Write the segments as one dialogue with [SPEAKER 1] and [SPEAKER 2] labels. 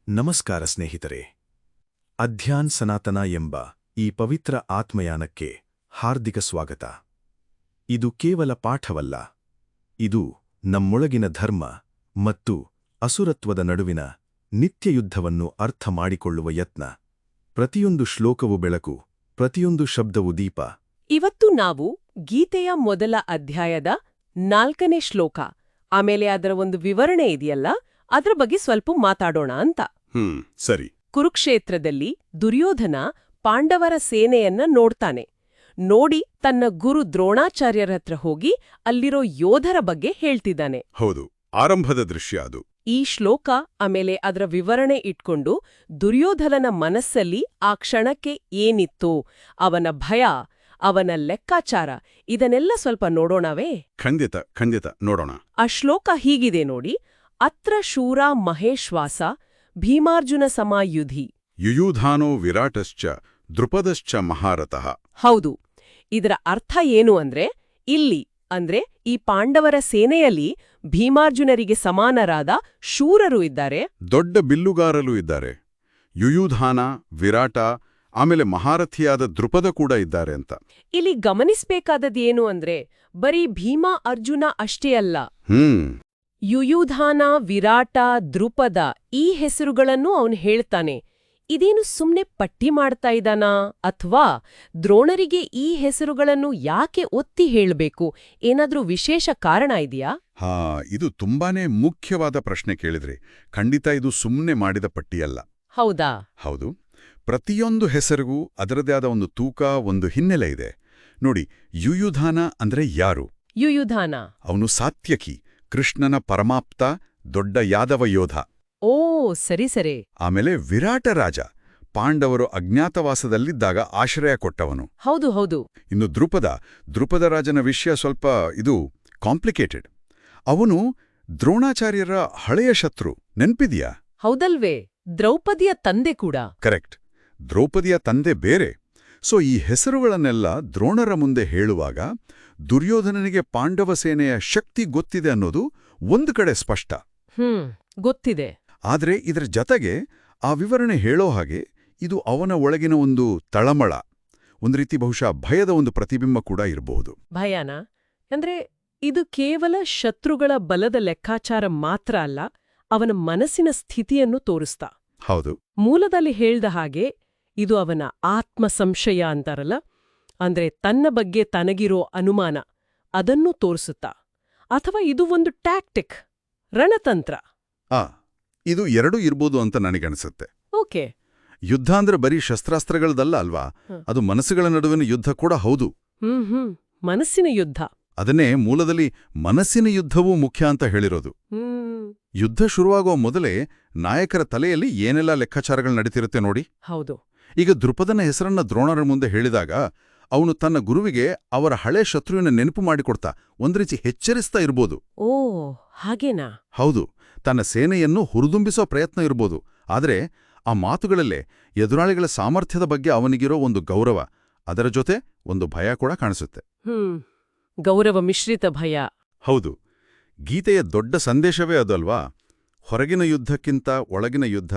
[SPEAKER 1] ನಮಸ್ಕಾರ ಸ್ನೇಹಿತರೆ. ಅಧ್ಯಾನ್ ಸನಾತನ ಎಂಬ ಈ ಪವಿತ್ರ ಆತ್ಮಯಾನಕ್ಕೆ ಹಾರ್ದಿಕ ಸ್ವಾಗತ. ಇದು ಕೇವಲ ಪಾಠವಲ್ಲ, ಇದು ನಮ್ಮೊಳಗಿನ ಧರ್ಮ ಮತ್ತು ಅಸುರತ್ವದ ನಡುವಿನ ನಿತ್ಯಯುದ್ಧವನ್ನು ಅರ್ಥ ಮಾಡಿಕೊಳ್ಳುವ ಯತ್ನ. ಪ್ರತಿಯೊಂದು ಶ್ಲೋಕವು ಬೆಳಕು, ಪ್ರತಿಯೊಂದು ಶಬ್ದವು ದೀಪ.
[SPEAKER 2] ಇವತ್ತು ನಾವು ಗೀತೆಯ ಮೊದಲ ಅಧ್ಯಾಯದ 4ನೇ ಶ್ಲೋಕ, ಆಮೇಲೆ ಅದರ ಒಂದು ವಿವರಣೆ ಇದೆಯಲ್ಲ, ಅದರ ಬಗ್ಗೆ ಸ್ವಲ್ಪ ಮಾತಾಡೋಣ ಅಂತ.
[SPEAKER 1] ಸರಿ.
[SPEAKER 2] ಕುರುಕ್ಷೇತ್ರದಲ್ಲಿ ದುರ್ಯೋಧನ ಪಾಂಡವರ ಸೇನೆಯನ್ನ ನೋಡ್ತಾನೆ. ನೋಡಿ ತನ್ನ ಗುರು ದ್ರೋಣಾಚಾರ್ಯರ ಹತ್ರ ಹೋಗಿ ಅಲ್ಲಿರೋ ಯೋಧರ ಬಗ್ಗೆ ಹೇಳ್ತಿದ್ದಾನೆ.
[SPEAKER 3] ಹೌದು, ಆರಂಭದ ದೃಶ್ಯ ಅದು.
[SPEAKER 2] ಈ ಶ್ಲೋಕ ಆಮೇಲೆ ಅದರ ವಿವರಣೆ ಇಟ್ಕೊಂಡು ದುರ್ಯೋಧನನ ಮನಸ್ಸಲ್ಲಿ ಆ ಕ್ಷಣಕ್ಕೆ ಏನಿತ್ತು, ಅವನ ಭಯ, ಅವನ ಲೆಕ್ಕಾಚಾರ, ಇದನ್ನೆಲ್ಲ ಸ್ವಲ್ಪ ನೋಡೋಣವೇ?
[SPEAKER 3] ಖಂಡಿತ ನೋಡೋಣ.
[SPEAKER 2] ಆ ಶ್ಲೋಕ ಹೀಗಿದೆ ನೋಡಿ. ಅತ್ರ ಶೂರಾ ಮಹೇಶ್ವಾಸ ಭೀಮಾರ್ಜುನ ಸಮಾಯುಧಿ
[SPEAKER 3] ಯುಯುಧಾನೋ ವಿರಾಟಶ್ಚ ದೃಪದಶ್ಚ ಮಹಾರಥಃ.
[SPEAKER 2] ಹೌದು, ಇದರ ಅರ್ಥ ಏನು ಇಲ್ಲಿ ಅಂದ್ರೆ ಈ ಪಾಂಡವರ ಸೇನೆಯಲ್ಲಿ ಭೀಮಾರ್ಜುನರಿಗೆ ಸಮಾನರಾದ ಶೂರರು ಇದ್ದಾರೆ,
[SPEAKER 3] ದೊಡ್ಡ ಬಿಲ್ಲುಗಾರರು ಇದ್ದಾರೆ. ಯುಯುಧಾನ, ವಿರಾಟ, ಆಮೇಲೆ ಮಹಾರಥಿಯಾದ ದೃಪದ ಕೂಡ ಇದ್ದಾರೆ ಅಂತ.
[SPEAKER 2] ಇಲ್ಲಿ ಗಮನಿಸ್ಬೇಕಾದದ್ದೇನು ಬರೀ ಭೀಮಾ ಅರ್ಜುನ ಅಷ್ಟೇ ಅಲ್ಲ. ಯುಯುಧಾನ, ವಿರಾಟ, ದೃಪದ ಈ ಹೆಸರುಗಳನ್ನು ಅವನು ಹೇಳ್ತಾನೆ. ಇದೇನು ಸುಮ್ನೆ ಪಟ್ಟಿ ಮಾಡ್ತಾ ಇದ್ದಾನಾ, ಅಥವಾ ದ್ರೋಣರಿಗೆ ಈ ಹೆಸರುಗಳನ್ನು ಯಾಕೆ ಒತ್ತಿ ಹೇಳಬೇಕು? ಏನಾದ್ರೂ ವಿಶೇಷ ಕಾರಣ ಇದೆಯಾ?
[SPEAKER 3] ಇದು ತುಂಬಾನೇ ಮುಖ್ಯವಾದ ಪ್ರಶ್ನೆ ಕೇಳಿದ್ರಿ. ಖಂಡಿತ ಇದು ಸುಮ್ನೆ ಮಾಡಿದ ಪಟ್ಟಿಯಲ್ಲ.
[SPEAKER 2] ಹೌದಾ?
[SPEAKER 3] ಹೌದು. ಪ್ರತಿಯೊಂದು ಹೆಸರಿಗೂ ಅದರದೇ ಆದ ಒಂದು ತೂಕ, ಒಂದು ಹಿನ್ನೆಲೆ ಇದೆ. ನೋಡಿ, ಯುಯುಧಾನ ಅಂದ್ರೆ ಯಾರು?
[SPEAKER 2] ಯುಯುಧಾನ
[SPEAKER 3] ಅವನು ಸಾತ್ಯಕಿ, ಕೃಷ್ಣನ ಪರಮಾಪ್ತ, ದೊಡ್ಡ ಯಾದವ ಯೋಧ.
[SPEAKER 2] ಓ, ಸರಿ.
[SPEAKER 3] ಆಮೇಲೆ ವಿರಾಟ ರಾಜ, ಪಾಂಡವರು ಅಜ್ಞಾತವಾಸದಲ್ಲಿದ್ದಾಗ ಆಶ್ರಯ ಕೊಟ್ಟವನು.
[SPEAKER 2] ಹೌದು.
[SPEAKER 3] ಇನ್ನು ದೃಪದ ರಾಜನ ವಿಷಯ ಸ್ವಲ್ಪ ಇದು ಕಾಂಪ್ಲಿಕೇಟೆಡ್. ಅವನು ದ್ರೋಣಾಚಾರ್ಯರ ಹಳೆಯ ಶತ್ರು, ನೆನ್ಪಿದ್ಯಾ?
[SPEAKER 2] ಹೌದಲ್ವೇ, ದ್ರೌಪದಿಯ ತಂದೆ ಕೂಡ.
[SPEAKER 3] ಕರೆಕ್ಟ್, ದ್ರೌಪದಿಯ ತಂದೆ ಬೇರೆ. ಸೊ ಈ ಹೆಸರುಗಳನ್ನೆಲ್ಲ ದ್ರೋಣರ ಮುಂದೆ ಹೇಳುವಾಗ ದುರ್ಯೋಧನನಿಗೆ ಪಾಂಡವ ಸೇನೆಯ ಶಕ್ತಿ ಗೊತ್ತಿದೆ ಅನ್ನೋದು ಒಂದು ಕಡೆ ಸ್ಪಷ್ಟ.
[SPEAKER 2] ಗೊತ್ತಿದೆ.
[SPEAKER 3] ಆದ್ರೆ ಇದರ ಜತೆಗೆ ಆ ವಿವರಣೆ ಹೇಳೋ ಹಾಗೆ ಇದು ಅವನ ಒಳಗಿನ ಒಂದು ತಳಮಳ, ಒಂದು ರೀತಿ ಬಹುಶಃ ಭಯದ ಒಂದು ಪ್ರತಿಬಿಂಬ ಕೂಡ ಇರಬಹುದು.
[SPEAKER 2] ಭಯನ ಇದು ಕೇವಲ ಶತ್ರುಗಳ ಬಲದ ಲೆಕ್ಕಾಚಾರ ಮಾತ್ರ ಅಲ್ಲ, ಅವನ ಮನಸ್ಸಿನ ಸ್ಥಿತಿಯನ್ನು ತೋರಿಸ್ತಾ.
[SPEAKER 3] ಹೌದು.
[SPEAKER 2] ಮೂಲದಲ್ಲಿ ಹೇಳ್ದ ಹಾಗೆ ಇದು ಅವನ ಆತ್ಮ ಸಂಶಯ ಅಂತಾರಲ್ಲ, ತನ್ನ ಬಗ್ಗೆ ತನಗಿರೋ ಅನುಮಾನ, ಅದನ್ನೂ ತೋರಿಸುತ್ತಾ. ಅಥವಾ ಇದು ಒಂದು ಟ್ಯಾಕ್ಟಿಕ್, ರಣತಂತ್ರ.
[SPEAKER 3] ಇದು ಎರಡೂ ಇರ್ಬೋದು ಅಂತ ನನಗನ್ಸುತ್ತೆ.
[SPEAKER 2] ಓಕೆ.
[SPEAKER 3] ಯುದ್ಧ ಅಂದ್ರೆ ಬರೀ ಶಸ್ತ್ರಾಸ್ತ್ರಗಳದಲ್ಲ ಅಲ್ವಾ, ಅದು ಮನಸ್ಸುಗಳ ನಡುವಿನ ಯುದ್ಧ ಕೂಡ ಹೌದು.
[SPEAKER 2] ಮನಸ್ಸಿನ ಯುದ್ಧ.
[SPEAKER 3] ಅದನ್ನೇ ಮೂಲದಲ್ಲಿ ಮನಸ್ಸಿನ ಯುದ್ಧವೂ ಮುಖ್ಯ ಅಂತ ಹೇಳಿರೋದು. ಯುದ್ಧ ಶುರುವಾಗೋ ಮೊದಲೇ ನಾಯಕರ ತಲೆಯಲ್ಲಿ ಏನೆಲ್ಲ ಲೆಕ್ಕಾಚಾರಗಳು ನಡೀತಿರುತ್ತೆ ನೋಡಿ.
[SPEAKER 2] ಹೌದು.
[SPEAKER 3] ಈಗ ದೃಪದನ ಹೆಸರನ್ನ ದ್ರೋಣರ ಮುಂದೆ ಹೇಳಿದಾಗ ಅವನು ತನ್ನ ಗುರುವಿಗೆ ಅವರ ಹಳೆ ಶತ್ರುವಿನ ನೆನಪು ಮಾಡಿಕೊಡ್ತಾ ಒಂದ್ ರೀತಿ ಎಚ್ಚರಿಸ್ತಾ ಇರ್ಬೋದು.
[SPEAKER 2] ಓ, ಹಾಗೇನಾ?
[SPEAKER 3] ಹೌದು, ತನ್ನ ಸೇನೆಯನ್ನು ಹುರಿದುಂಬಿಸೋ ಪ್ರಯತ್ನ ಇರ್ಬೋದು. ಆದರೆ ಆ ಮಾತುಗಳಲ್ಲೇ ಎದುರಾಳಿಗಳ ಸಾಮರ್ಥ್ಯದ ಬಗ್ಗೆ ಅವನಿಗಿರೋ ಒಂದು ಗೌರವ, ಅದರ ಜೊತೆ ಒಂದು ಭಯ ಕೂಡ ಕಾಣಿಸುತ್ತೆ.
[SPEAKER 2] ಗೌರವ ಮಿಶ್ರಿತ ಭಯ.
[SPEAKER 3] ಹೌದು. ಗೀತೆಯ ದೊಡ್ಡ ಸಂದೇಶವೇ ಅದಲ್ವಾ? ಹೊರಗಿನ ಯುದ್ಧಕ್ಕಿಂತ ಒಳಗಿನ ಯುದ್ಧ,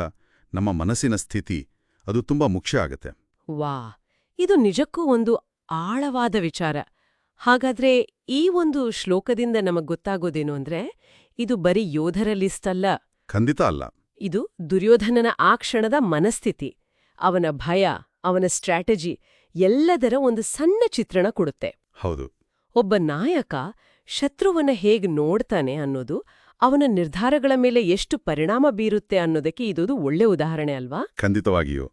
[SPEAKER 3] ನಮ್ಮ ಮನಸ್ಸಿನ ಸ್ಥಿತಿ, ಅದು ತುಂಬಾ ಮುಖ್ಯ ಆಗತ್ತೆ.
[SPEAKER 2] ವಾ, ಇದು ನಿಜಕ್ಕೂ ಒಂದು ಆಳವಾದ ವಿಚಾರ. ಹಾಗಾದ್ರೆ ಈ ಒಂದು ಶ್ಲೋಕದಿಂದ ನಮಗ್ ಗೊತ್ತಾಗೋದೇನು ಇದು ಬರೀ ಯೋಧರ ಲಿಸ್ಟ್ ಅಲ್ಲ.
[SPEAKER 3] ಖಂಡಿತ ಅಲ್ಲ.
[SPEAKER 2] ಇದು ದುರ್ಯೋಧನನ ಆ ಕ್ಷಣದ ಮನಸ್ಥಿತಿ, ಅವನ ಭಯ, ಅವನ ಸ್ಟ್ರಾಟಜಿ ಎಲ್ಲದರ ಒಂದು ಸಣ್ಣ ಚಿತ್ರಣ ಕೊಡುತ್ತೆ.
[SPEAKER 3] ಹೌದು.
[SPEAKER 2] ಒಬ್ಬ ನಾಯಕ ಶತ್ರುವನ್ನ ಹೇಗ್ ನೋಡ್ತಾನೆ ಅನ್ನೋದು ಅವನ ನಿರ್ಧಾರಗಳ ಮೇಲೆ ಎಷ್ಟು ಪರಿಣಾಮ ಬೀರುತ್ತೆ ಅನ್ನೋದಕ್ಕೆ ಇದೊಂದು ಒಳ್ಳೆ ಉದಾಹರಣೆ ಅಲ್ವಾ?
[SPEAKER 3] ಖಂಡಿತವಾಗಿಯೂ.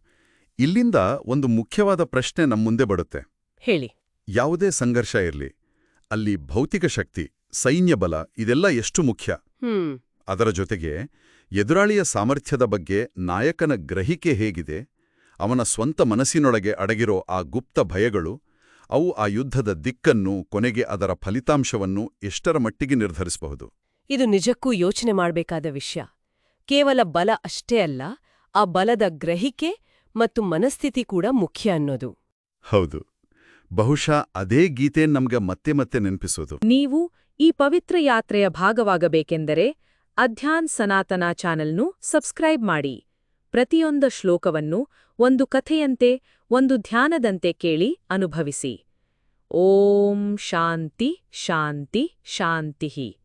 [SPEAKER 3] ಇಲ್ಲಿಂದ ಒಂದು ಮುಖ್ಯವಾದ ಪ್ರಶ್ನೆ ನಮ್ಮುಂದೆ ಬರುತ್ತೆ.
[SPEAKER 2] ಹೇಳಿ.
[SPEAKER 3] ಯಾವುದೇ ಸಂಘರ್ಷ ಇರಲಿ, ಅಲ್ಲಿ ಭೌತಿಕ ಶಕ್ತಿ, ಸೈನ್ಯ ಬಲ ಇದೆಲ್ಲ ಎಷ್ಟು ಮುಖ್ಯ. ಅದರ ಜೊತೆಗೆ ಎದುರಾಳಿಯ ಸಾಮರ್ಥ್ಯದ ಬಗ್ಗೆ ನಾಯಕನ ಗ್ರಹಿಕೆ ಹೇಗಿದೆ, ಅವನ ಸ್ವಂತ ಮನಸ್ಸಿನೊಳಗೆ ಅಡಗಿರೋ ಆ ಗುಪ್ತ ಭಯಗಳು, ಅವು ಆ ಯುದ್ಧದ ದಿಕ್ಕನ್ನು, ಕೊನೆಗೆ ಅದರ ಫಲಿತಾಂಶವನ್ನು ಎಷ್ಟರ ಮಟ್ಟಿಗೆ ನಿರ್ಧರಿಸಬಹುದು.
[SPEAKER 2] ಇದು ನಿಜಕ್ಕೂ ಯೋಚನೆ ಮಾಡಬೇಕಾದ ವಿಷಯ. ಕೇವಲ ಬಲ ಅಷ್ಟೇ ಅಲ್ಲ, ಆ ಬಲದ ಗ್ರಹಿಕೆ ಮತ್ತು ಮನಸ್ಥಿತಿ ಕೂಡ ಮುಖ್ಯ ಅನ್ನೋದು.
[SPEAKER 3] ಹೌದು. ಬಹುಶಃ ಅದೇ ಗೀತೆ ನಮ್ಗೆ ಮತ್ತೆ ಮತ್ತೆ ನೆನಪಿಸೋದು.
[SPEAKER 4] ನೀವು ಈ ಪವಿತ್ರ ಯಾತ್ರೆಯ ಭಾಗವಾಗಬೇಕೆಂದರೆ ಅಧ್ಯಾನ್ ಸನಾತನ ಚಾನೆಲ್ನು ಸಬ್ಸ್ಕ್ರೈಬ್ ಮಾಡಿ ಪ್ರತಿಯೊಂದು ಶ್ಲೋಕವನ್ನು ಒಂದು ಕಥೆಯಂತೆ ಒಂದು ಧ್ಯಾನದಂತೆ ಕೇಳಿ ಅನುಭವಿಸಿ. ಓಂ ಶಾಂತಿ ಶಾಂತಿ ಶಾಂತಿಃ.